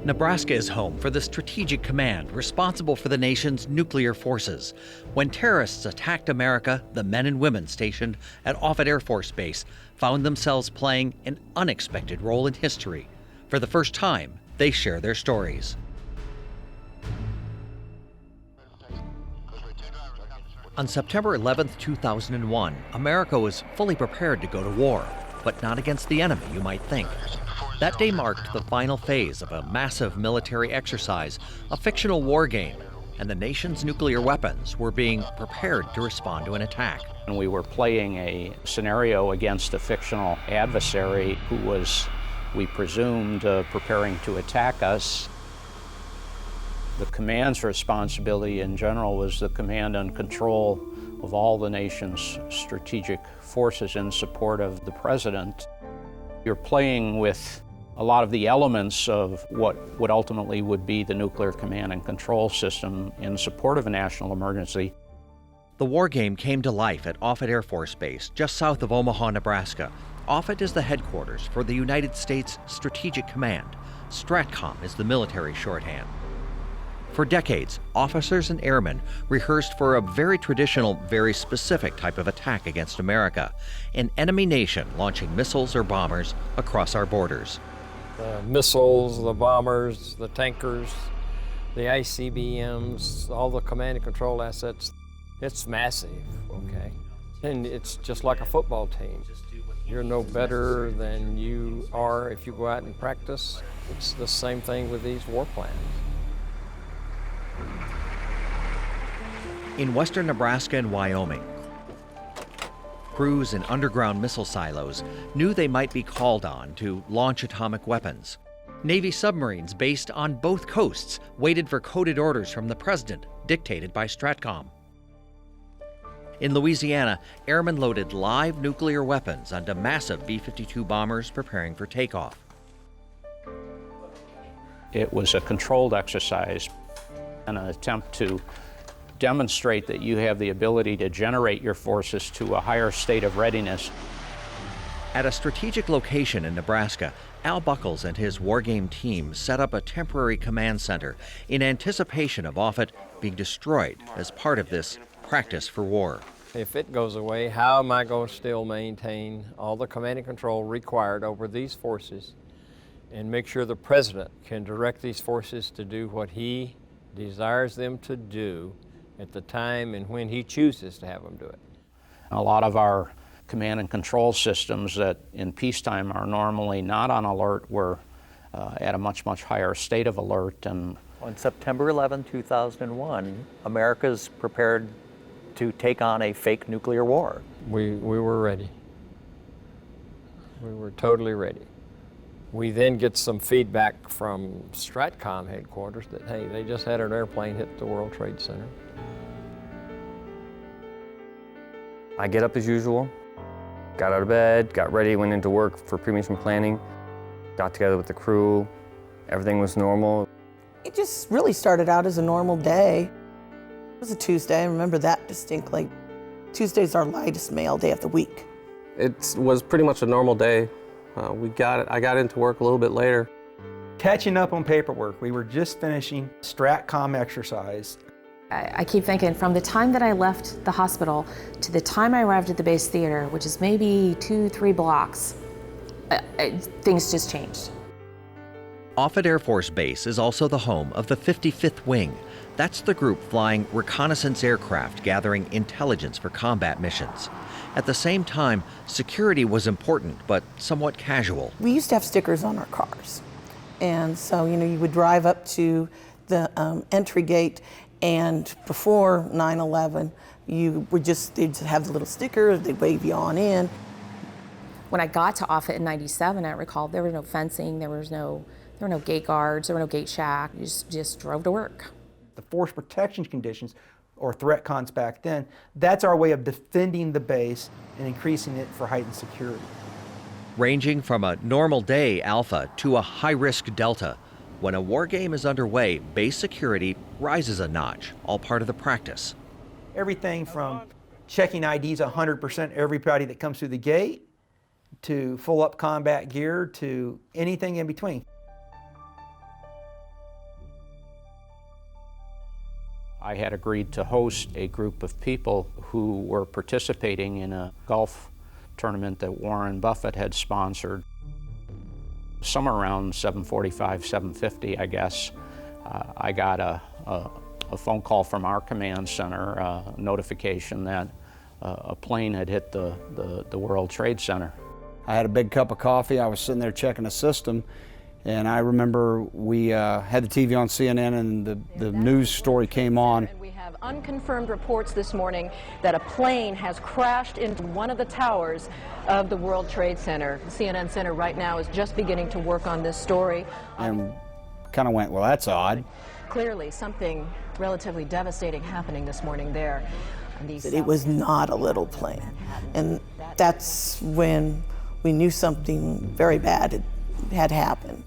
Nebraska is home for the Strategic Command, responsible for the nation's nuclear forces. When terrorists attacked America, the men and women stationed at Offutt Air Force Base found themselves playing an unexpected role in history. For the first time, they share their stories. On September 11, 2001, America was fully prepared to go to war, but not against the enemy, you might think. That day marked the final phase of a massive military exercise, a fictional war game, and the nation's nuclear weapons were being prepared to respond to an attack. And we were playing a scenario against a fictional adversary who was, we presumed, preparing to attack us. The command's responsibility in general was the command and control of all the nation's strategic forces in support of the president. You're playing with a lot of the elements of what would ultimately would be the nuclear command and control system in support of a national emergency. The war game came to life at Offutt Air Force Base, just south of Omaha, Nebraska. Offutt is the headquarters for the United States Strategic Command. STRATCOM is the military shorthand. For decades, officers and airmen rehearsed for a very traditional, very specific type of attack against America, an enemy nation launching missiles or bombers across our borders. The missiles, the bombers, the tankers, the ICBMs, all the command and control assets, it's massive, okay? And it's just like a football team. You're no better than you are if you go out and practice. It's the same thing with these war plans. In western Nebraska and Wyoming, crews in underground missile silos knew they might be called on to launch atomic weapons. Navy submarines based on both coasts waited for coded orders from the president, dictated by STRATCOM. In Louisiana, airmen loaded live nuclear weapons onto massive B-52 bombers preparing for takeoff. It was a controlled exercise and an attempt to demonstrate that you have the ability to generate your forces to a higher state of readiness. At a strategic location in Nebraska, Al Buckles and his war game team set up a temporary command center in anticipation of Offutt being destroyed as part of this practice for war. If it goes away, how am I going to still maintain all the command and control required over these forces and make sure the president can direct these forces to do what he desires them to do at the time and when he chooses to have them do it. A lot of our command and control systems that in peacetime are normally not on alert were at a much, much higher state of alert. And on September 11, 2001, America's prepared to take on a fake nuclear war. We were ready. We were totally ready. We then get some feedback from STRATCOM headquarters that, hey, they just had an airplane hit the World Trade Center. I get up as usual, got out of bed, got ready, went into work for pre-mission planning, got together with the crew, everything was normal. It just really started out as a normal day. It was a Tuesday, I remember that distinctly. Tuesday's our lightest mail day of the week. It was pretty much a normal day. I got into work a little bit later. Catching up on paperwork. We were just finishing STRATCOM exercise. I keep thinking from the time that I left the hospital to the time I arrived at the base theater, which is maybe 2-3 blocks, things just changed. Offutt Air Force Base is also the home of the 55th Wing. That's the group flying reconnaissance aircraft gathering intelligence for combat missions. At the same time, security was important, but somewhat casual. We used to have stickers on our cars. And so, you would drive up to the entry gate, and before 9/11, they'd have the little sticker, they'd wave you on in. When I got to Offutt in '97, I recall there was no fencing, there were no gate guards, there were no gate shack. You just drove to work. The force protection conditions, or threat cons back then, that's our way of defending the base and increasing it for heightened security. Ranging from a normal day alpha to a high-risk delta, when a war game is underway, base security rises a notch, all part of the practice. Everything from checking IDs 100% everybody that comes through the gate, to full-up combat gear, to anything in between. I had agreed to host a group of people who were participating in a golf tournament that Warren Buffett had sponsored. Somewhere around 7:45, 7:50, I guess, I got a phone call from our command center, a notification that a plane had hit the World Trade Center. I had a big cup of coffee. I was sitting there checking the system, and I remember we had the TV on CNN, and the news story came on. We have unconfirmed reports this morning that a plane has crashed into one of the towers of the World Trade Center. The CNN Center right now is just beginning to work on this story. And kind of went, well, that's odd. Clearly something relatively devastating happening this morning there. It was not a little plane. And that's when we knew something very bad had happened.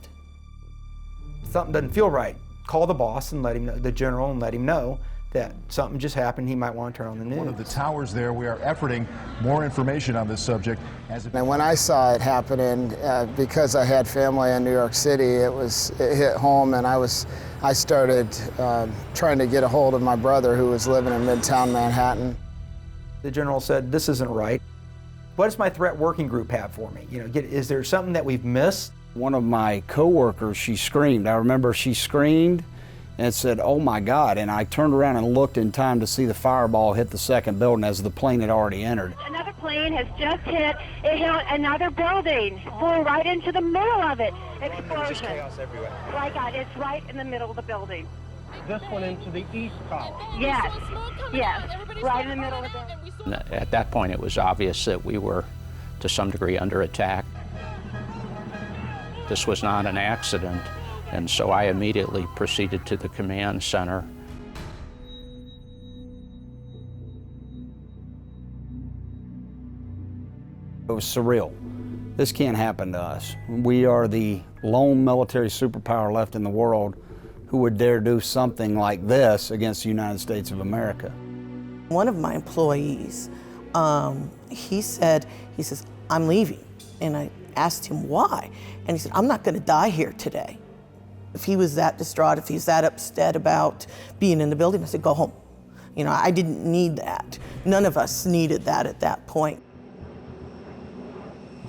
Something doesn't feel right. Call the boss and let him know, the general, and let him know that something just happened. He might want to turn on the news. One of the towers there, we are efforting more information on this subject. And when I saw it happening, because I had family in New York City, it hit home, and I started trying to get a hold of my brother who was living in Midtown Manhattan. The general said, "This isn't right. What does my threat working group have for me? Is there something that we've missed?" One of my coworkers, she screamed. I remember she screamed and said, "Oh my God," and I turned around and looked in time to see the fireball hit the second building as the plane had already entered. Another plane has just hit another building, flew right into the middle of it. Explosion. Just chaos everywhere. My God, it's right in the middle of the building. This one into the east tower. Yes, right in the middle of the building. At that point, it was obvious that we were, to some degree, under attack. This was not an accident, and so I immediately proceeded to the command center. It was surreal. This can't happen to us. We are the lone military superpower left in the world who would dare do something like this against the United States of America. One of my employees, he says, "I'm leaving." And I asked him why. And he said, "I'm not going to die here today." If he was that distraught, if he's that upset about being in the building, I said, "Go home." I didn't need that. None of us needed that at that point.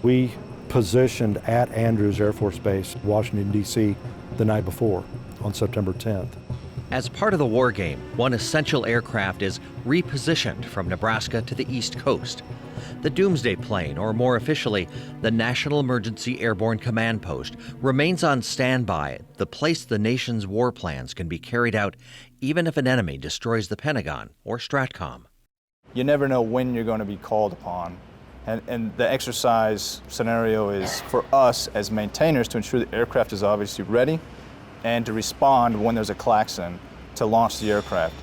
We positioned at Andrews Air Force Base, Washington, D.C. the night before, on September 10th. As part of the war game, one essential aircraft is repositioned from Nebraska to the East Coast. The Doomsday plane, or more officially, the National Emergency Airborne Command Post, remains on standby, the place the nation's war plans can be carried out even if an enemy destroys the Pentagon or STRATCOM. You never know when you're going to be called upon. And the exercise scenario is for us as maintainers to ensure the aircraft is obviously ready and to respond when there's a klaxon to launch the aircraft.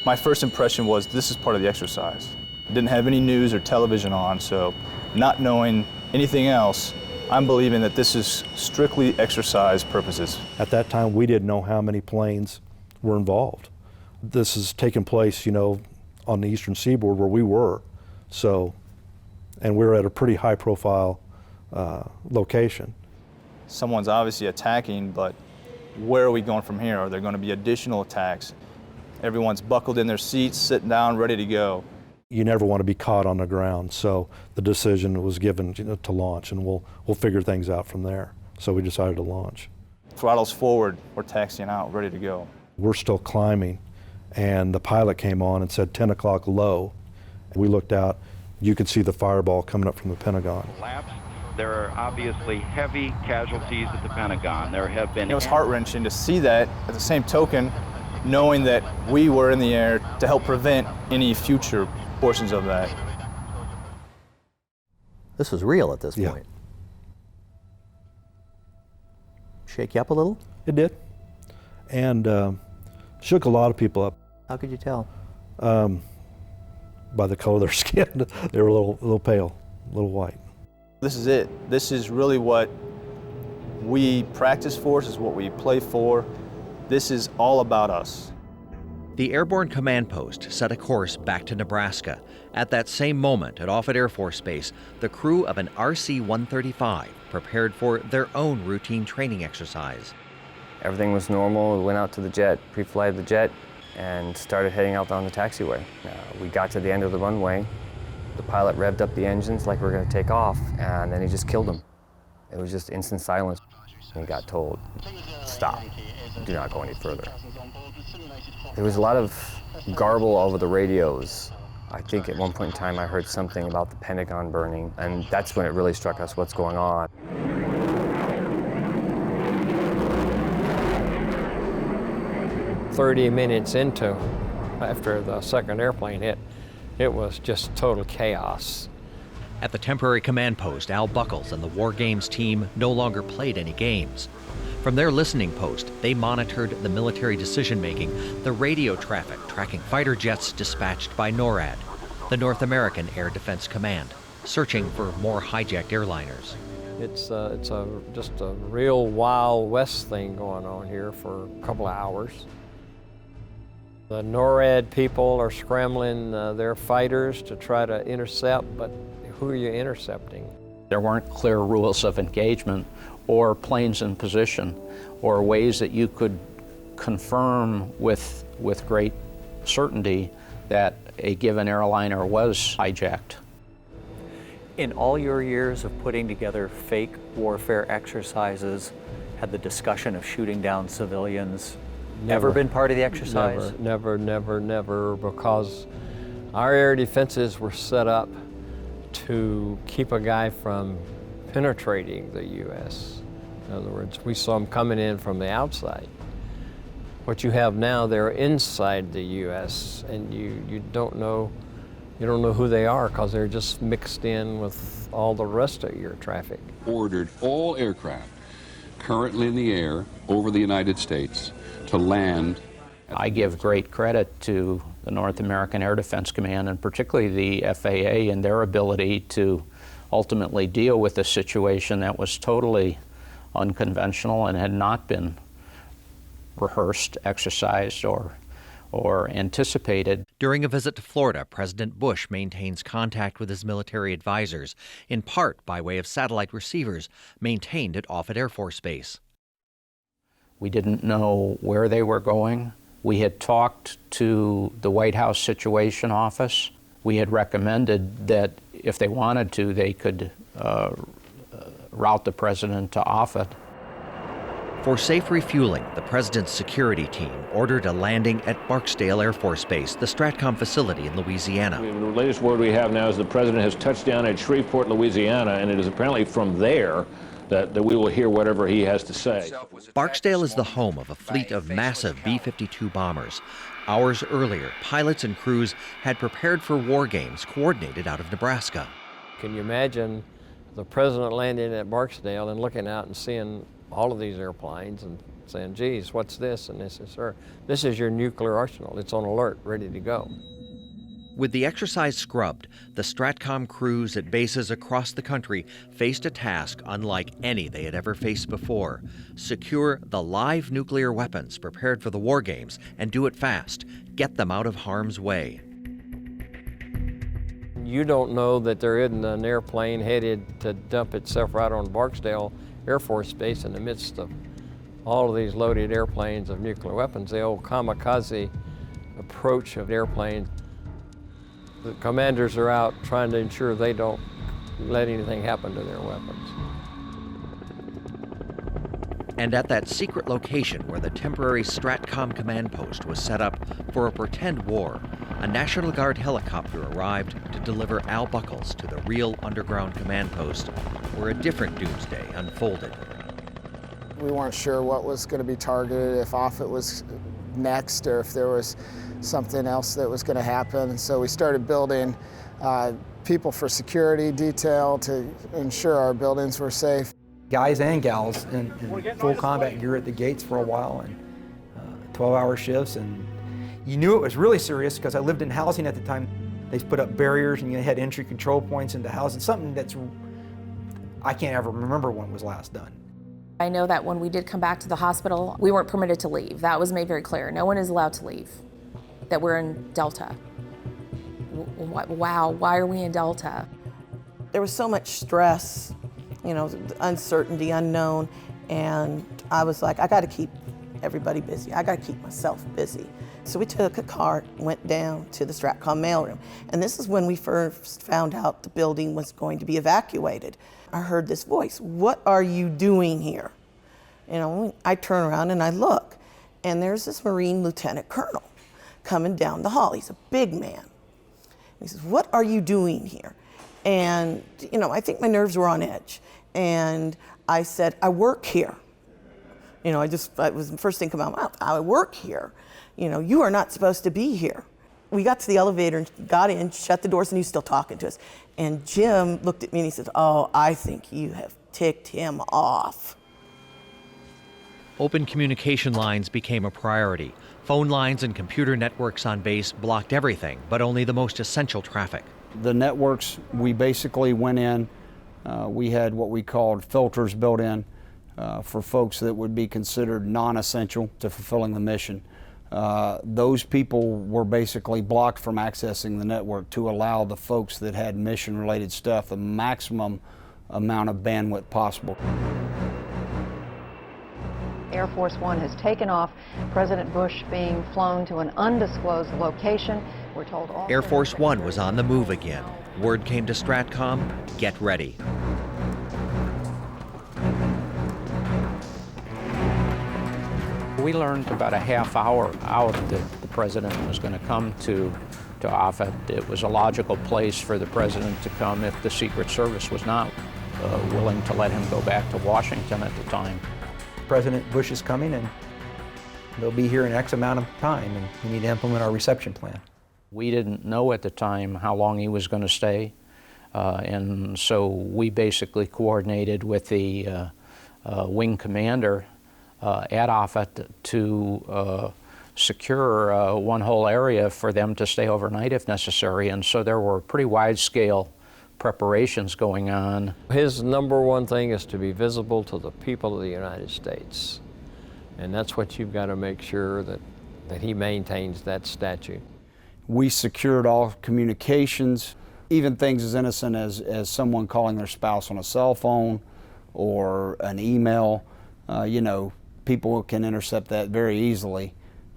My first impression was this is part of the exercise. Didn't have any news or television on, so not knowing anything else, I'm believing that this is strictly exercise purposes. At that time, we didn't know how many planes were involved. This has taken place, on the eastern seaboard where we were. And we're at a pretty high profile location. Someone's obviously attacking, but where are we going from here? Are there going to be additional attacks? Everyone's buckled in their seats, sitting down, ready to go. You never want to be caught on the ground, so the decision was given to launch, and we'll figure things out from there. So we decided to launch. Throttles forward, we're taxiing out, ready to go. We're still climbing, and the pilot came on and said 10 o'clock low. We looked out, you could see the fireball coming up from the Pentagon. There are obviously heavy casualties at the Pentagon. There have been... It was heart-wrenching to see that. At the same token, knowing that we were in the air to help prevent any future portions of that. This was real at this point. Shake you up a little? It did. And shook a lot of people up. How could you tell? By the color of their skin. They were a little pale, a little white. This is it. This is really what we practice for. This is what we play for. This is all about us. The Airborne Command Post set a course back to Nebraska. At that same moment at Offutt Air Force Base, the crew of an RC-135 prepared for their own routine training exercise. Everything was normal. We went out to the jet, pre-flighted the jet, and started heading out on the taxiway. We got to the end of the runway. The pilot revved up the engines like we were going to take off, and then he just killed him. It was just instant silence. And he got told, stop, do not go any further. There was a lot of garble over the radios. I think at one point in time I heard something about the Pentagon burning, and that's when it really struck us what's going on. "30 minutes into, after the second airplane hit, it was just total chaos. At the temporary command post, Al Buckles and the War Games team no longer played any games. From their listening post, they monitored the military decision-making, the radio traffic tracking fighter jets dispatched by NORAD, the North American Air Defense Command, searching for more hijacked airliners. It's just a real Wild West thing going on here for a couple of hours. The NORAD people are scrambling their fighters to try to intercept, but who are you intercepting? There weren't clear rules of engagement or planes in position or ways that you could confirm with great certainty that a given airliner was hijacked. In all your years of putting together fake warfare exercises, had the discussion of shooting down civilians ever been part of the exercise? Never, because our air defenses were set up to keep a guy from penetrating the U.S. In other words, we saw them coming in from the outside. What you have now, they're inside the U.S. and you don't know who they are because they're just mixed in with all the rest of your traffic. Ordered all aircraft currently in the air over the United States to land. I give great credit to the North American Air Defense Command, and particularly the FAA, and their ability to ultimately deal with a situation that was totally unconventional and had not been rehearsed, exercised, or anticipated. During a visit to Florida, President Bush maintains contact with his military advisors, in part by way of satellite receivers maintained at Offutt Air Force Base. We didn't know where they were going. We had talked to the White House Situation Office. We had recommended that if they wanted to, they could route the president to Offutt. For safe refueling, the president's security team ordered a landing at Barksdale Air Force Base, the Stratcom facility in Louisiana. The latest word we have now is the president has touched down at Shreveport, Louisiana, and it is apparently from there that we will hear whatever he has to say. Barksdale is the home of a fleet of massive B-52 bombers. Hours earlier, pilots and crews had prepared for war games coordinated out of Nebraska. Can you imagine the president landing at Barksdale and looking out and seeing all of these airplanes and saying, geez, what's this? And this is, sir, this is your nuclear arsenal. It's on alert, ready to go. With the exercise scrubbed, the Stratcom crews at bases across the country faced a task unlike any they had ever faced before: secure the live nuclear weapons prepared for the war games and do it fast, get them out of harm's way. You don't know that there isn't an airplane headed to dump itself right on Barksdale Air Force Base in the midst of all of these loaded airplanes of nuclear weapons, the old kamikaze approach of airplanes. The commanders are out trying to ensure they don't let anything happen to their weapons. And at that secret location where the temporary Stratcom command post was set up for a pretend war, a National Guard helicopter arrived to deliver Al Buckles to the real underground command post where a different doomsday unfolded. We weren't sure what was going to be targeted, if Offutt was next or if there was something else that was going to happen. And so we started building people for security detail to ensure our buildings were safe. Guys and gals in full combat gear at the gates for a while, and 12-hour shifts, and you knew it was really serious because I lived in housing at the time. They put up barriers and you had entry control points into housing, something that's I can't ever remember when it was last done. I know that when we did come back to the hospital, we weren't permitted to leave. That was made very clear. No one is allowed to leave, that we're in Delta. Wow, why are we in Delta? There was so much stress, you know, uncertainty, unknown, and I was like, I got to keep everybody busy. I got to keep myself busy. So we took a cart, went down to the STRATCOM mailroom. And this is when we first found out the building was going to be evacuated. I heard this voice, "What are you doing here?" You know, I turn around and I look, and there's this Marine Lieutenant Colonel coming down the hall. He's a big man. He says, "What are you doing here?" And, you know, I think my nerves were on edge. And I said, "I work here." You know, it was the first thing come out of my mouth. "I work here. You know, you are not supposed to be here." We got to the elevator and got in, shut the doors, and he was still talking to us. And Jim looked at me and he said, "Oh, I think you have ticked him off." Open communication lines became a priority. Phone lines and computer networks on base blocked everything, but only the most essential traffic. The networks, we basically went in, we had what we called filters built in for folks that would be considered non-essential to fulfilling the mission. Those people were basically blocked from accessing the network to allow the folks that had mission-related stuff the maximum amount of bandwidth possible. Air Force One has taken off. President Bush being flown to an undisclosed location. We're told all Air Force One was on the move again. Word came to STRATCOM, get ready. We learned about a half hour out that the president was going to come to Offutt. It was a logical place for the president to come if the Secret Service was not willing to let him go back to Washington at the time. President Bush is coming, and they'll be here in X amount of time, and we need to implement our reception plan. We didn't know at the time how long he was going to stay, and so we basically coordinated with the wing commander at Offutt to secure one whole area for them to stay overnight if necessary, and so there were pretty wide-scale preparations going on. His number one thing is to be visible to the people of the United States. And that's what you've got to make sure that he maintains that statute. We secured all communications, even things as innocent as someone calling their spouse on a cell phone or an email. You know, people can intercept that very easily.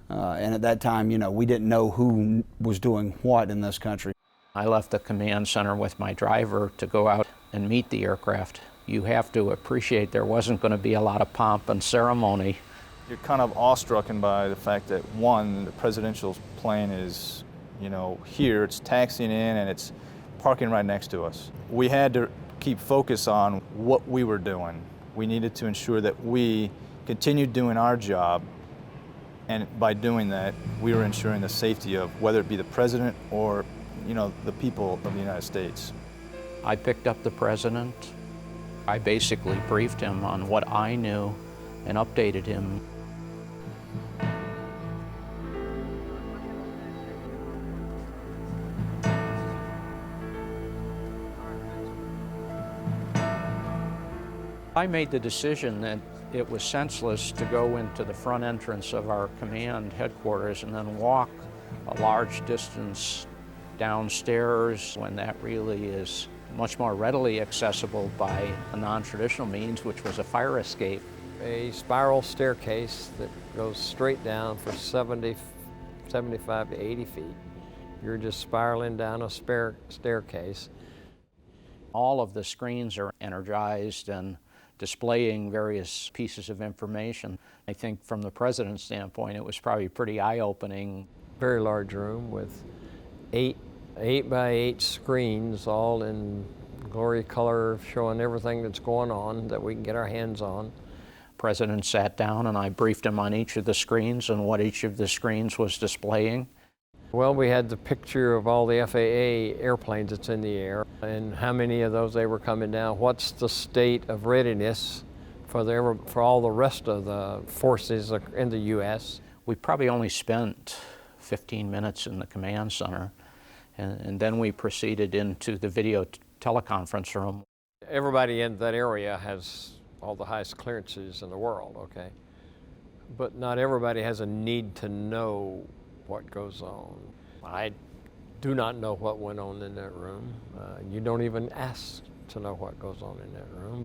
And at that time, you know, we didn't know who was doing what in this country. I left the command center with my driver to go out and meet the aircraft. You have to appreciate there wasn't going to be a lot of pomp and ceremony. You're kind of awestruck by the fact that, one, the presidential plane is, you know, here, it's taxiing in and it's parking right next to us. We had to keep focus on what we were doing. We needed to ensure that we continued doing our job, and by doing that, we were ensuring the safety of whether it be the president or, you know, the people of the United States. I picked up the president. I basically briefed him on what I knew and updated him. I made the decision that it was senseless to go into the front entrance of our command headquarters and then walk a large distance downstairs when that really is much more readily accessible by a non-traditional means, which was a fire escape. A spiral staircase that goes straight down for 75 to 80 feet. You're just spiraling down a staircase. All of the screens are energized and displaying various pieces of information. I think from the president's standpoint, it was probably pretty eye-opening. Very large room with 8 by 8 screens, all in glory color, showing everything that's going on that we can get our hands on. President sat down and I briefed him on each of the screens and what each of the screens was displaying. Well, we had the picture of all the FAA airplanes that's in the air and how many of those they were coming down. What's the state of readiness for all the rest of the forces in the U.S.? We probably only spent 15 minutes in the command center, and then we proceeded into the video teleconference room. Everybody in that area has all the highest clearances in the world, okay? But not everybody has a need to know what goes on. I do not know what went on in that room. You don't even ask to know what goes on in that room.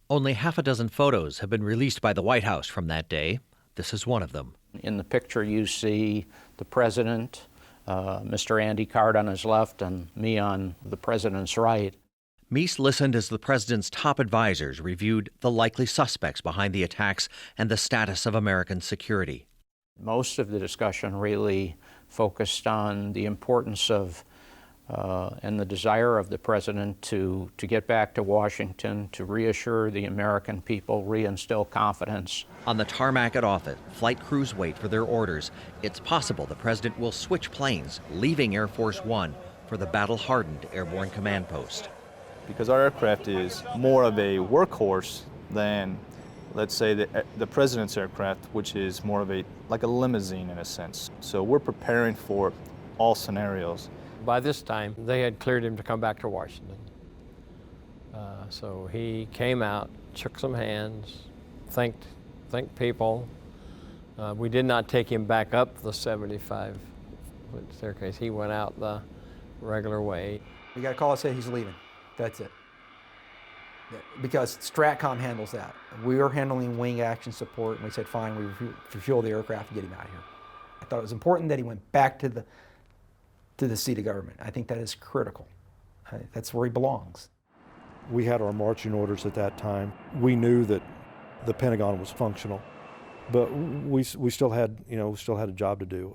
Only half a dozen photos have been released by the White House from that day. This is one of them. In the picture you see the President, Mr. Andy Card on his left, and me on the President's right. Meese listened as the President's top advisors reviewed the likely suspects behind the attacks and the status of American security. Most of the discussion really focused on the importance of and the desire of the President to get back to Washington, to reassure the American people, reinstill confidence. On the tarmac at Offutt, flight crews wait for their orders. It's possible the President will switch planes, leaving Air Force One for the battle-hardened Airborne Command Post. Because our aircraft is more of a workhorse than, let's say, the President's aircraft, which is more of like a limousine in a sense. So we're preparing for all scenarios. By this time, they had cleared him to come back to Washington. So he came out, shook some hands, thanked people. We did not take him back up the 75-foot staircase. He went out the regular way. We got a call that said he's leaving. That's it. Because STRATCOM handles that. We were handling wing action support, and we said, fine, we refuel the aircraft and get him out of here. I thought it was important that he went back to the seat of government. I think that is critical. That's where he belongs. We had our marching orders at that time. We knew that the Pentagon was functional, but we still had, a job to do.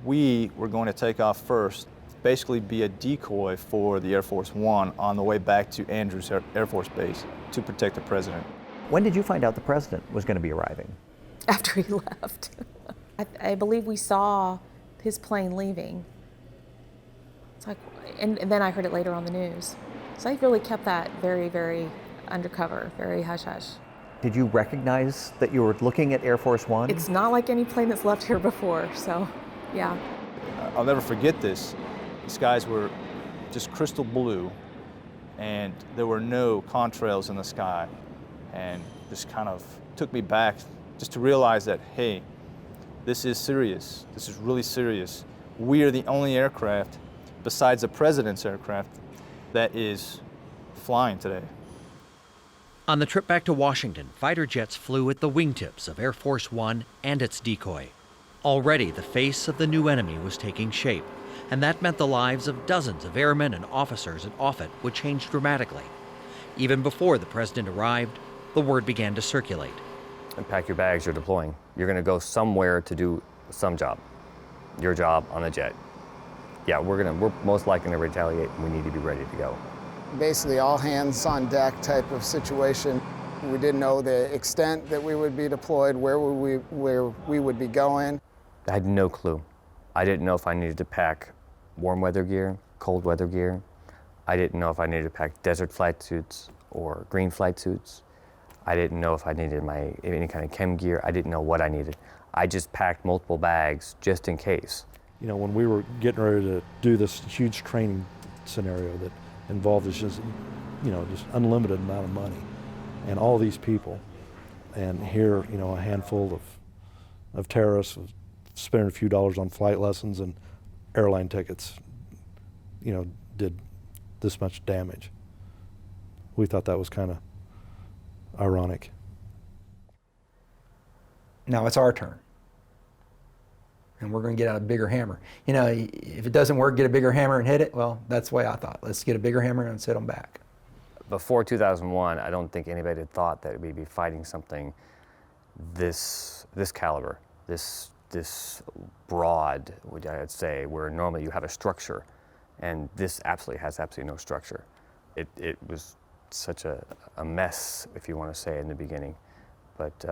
We were going to take off first, basically be a decoy for the Air Force One on the way back to Andrews Air Force Base to protect the President. When did you find out the President was going to be arriving? After he left. I believe we saw his plane leaving. It's like, and then I heard it later on the news. So I really kept that very, very undercover, very hush-hush. Did you recognize that you were looking at Air Force One? It's not like any plane that's left here before, so yeah. I'll never forget this. The skies were just crystal blue, and there were no contrails in the sky, and just kind of took me back just to realize that, hey, this is serious. This is really serious. We are the only aircraft besides the President's aircraft that is flying today. On the trip back to Washington, fighter jets flew at the wingtips of Air Force One and its decoy. Already the face of the new enemy was taking shape, and that meant the lives of dozens of airmen and officers at Offutt would change dramatically. Even before the President arrived, the word began to circulate. And pack your bags, you're deploying. You're going to go somewhere to do some job. Your job on a jet. Yeah, we're most likely going to retaliate, and we need to be ready to go. Basically all hands on deck type of situation. We didn't know the extent that we would be deployed, where we would be going. I had no clue. I didn't know if I needed to pack warm weather gear, cold weather gear. I didn't know if I needed to pack desert flight suits or green flight suits. I didn't know if I needed any kind of chem gear. I didn't know what I needed. I just packed multiple bags just in case. When we were getting ready to do this huge training scenario that involved this just unlimited amount of money and all these people, and here, a handful of terrorists spending a few dollars on flight lessons and airline tickets, did this much damage. We thought that was kind of ironic. Now it's our turn. And we're going to get out a bigger hammer. If it doesn't work, get a bigger hammer and hit it. Well, that's the way I thought. Let's get a bigger hammer and sit them back. Before 2001, I don't think anybody had thought that we'd be fighting something this caliber, this broad, I'd say, where normally you have a structure, and this absolutely has no structure. It was such a mess, if you want to say, in the beginning, but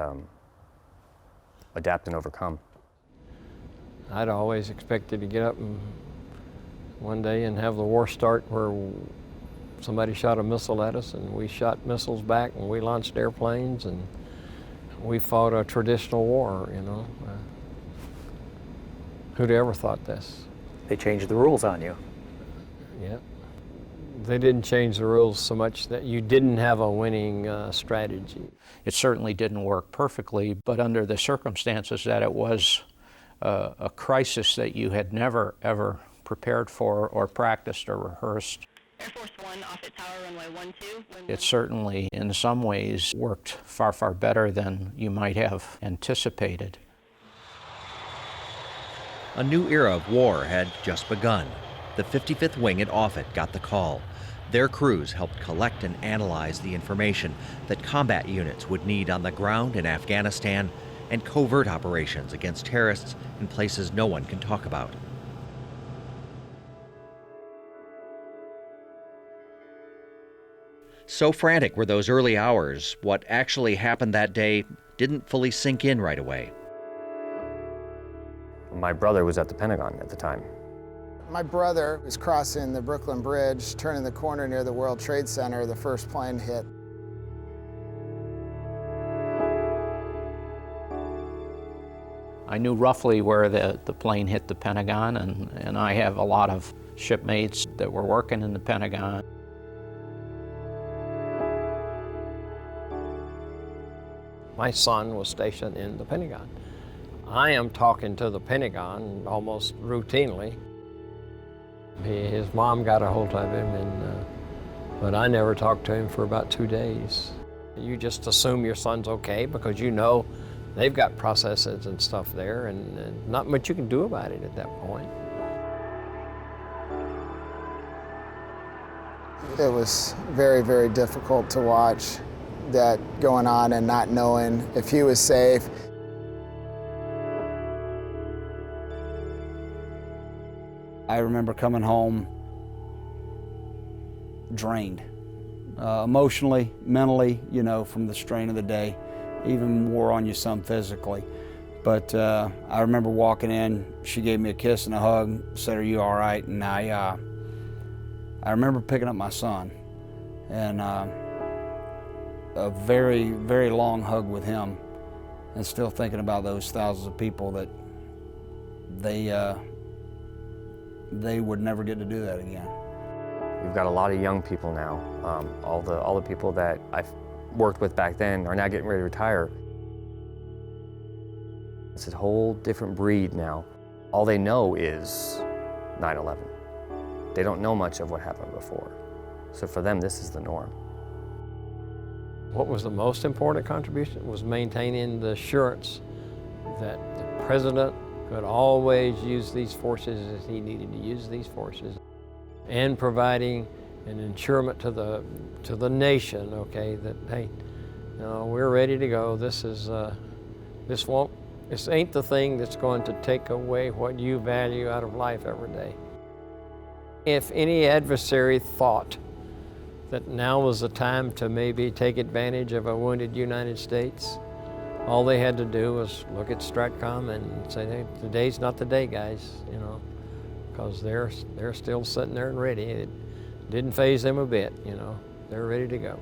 adapt and overcome. I'd always expected to get up one day and have the war start where somebody shot a missile at us and we shot missiles back and we launched airplanes and we fought a traditional war, Who'd ever thought this? They changed the rules on you. Yeah. They didn't change the rules so much that you didn't have a winning strategy. It certainly didn't work perfectly, but under the circumstances that it was a crisis that you had never, ever prepared for or practiced or rehearsed. Air Force One, Offutt Tower, runway 12. It certainly, in some ways, worked far, far better than you might have anticipated. A new era of war had just begun. The 55th Wing at Offutt got the call. Their crews helped collect and analyze the information that combat units would need on the ground in Afghanistan and covert operations against terrorists in places no one can talk about. So frantic were those early hours, what actually happened that day didn't fully sink in right away. My brother was at the Pentagon at the time. My brother was crossing the Brooklyn Bridge, turning the corner near the World Trade Center. The first plane hit. I knew roughly where the plane hit the Pentagon, and I have a lot of shipmates that were working in the Pentagon. My son was stationed in the Pentagon. I am talking to the Pentagon almost routinely. His mom got a hold of him, but I never talked to him for about 2 days. You just assume your son's okay because you know they've got processes and stuff there, and not much you can do about it at that point. It was very, very difficult to watch that going on and not knowing if he was safe. I remember coming home drained, emotionally, mentally, you know, from the strain of the day, even wore on you some physically. But I remember walking in, she gave me a kiss and a hug, said, "Are you all right?" And I remember picking up my son and a very, very long hug with him, and still thinking about those thousands of people that they would never get to do that again. We've got a lot of young people now. All the people that I've worked with back then are now getting ready to retire. It's a whole different breed now. All they know is 9/11. They don't know much of what happened before. So for them, this is the norm. What was the most important contribution was maintaining the assurance that the president could always use these forces as he needed to use these forces, and providing an assurance to the nation, okay, that hey, you know, we're ready to go. This ain't the thing that's going to take away what you value out of life every day. If any adversary thought that now was the time to maybe take advantage of a wounded United States, all they had to do was look at STRATCOM and say, hey, today's not the day, guys, you know, because they're still sitting there and ready. It didn't faze them a bit, you know. They're ready to go.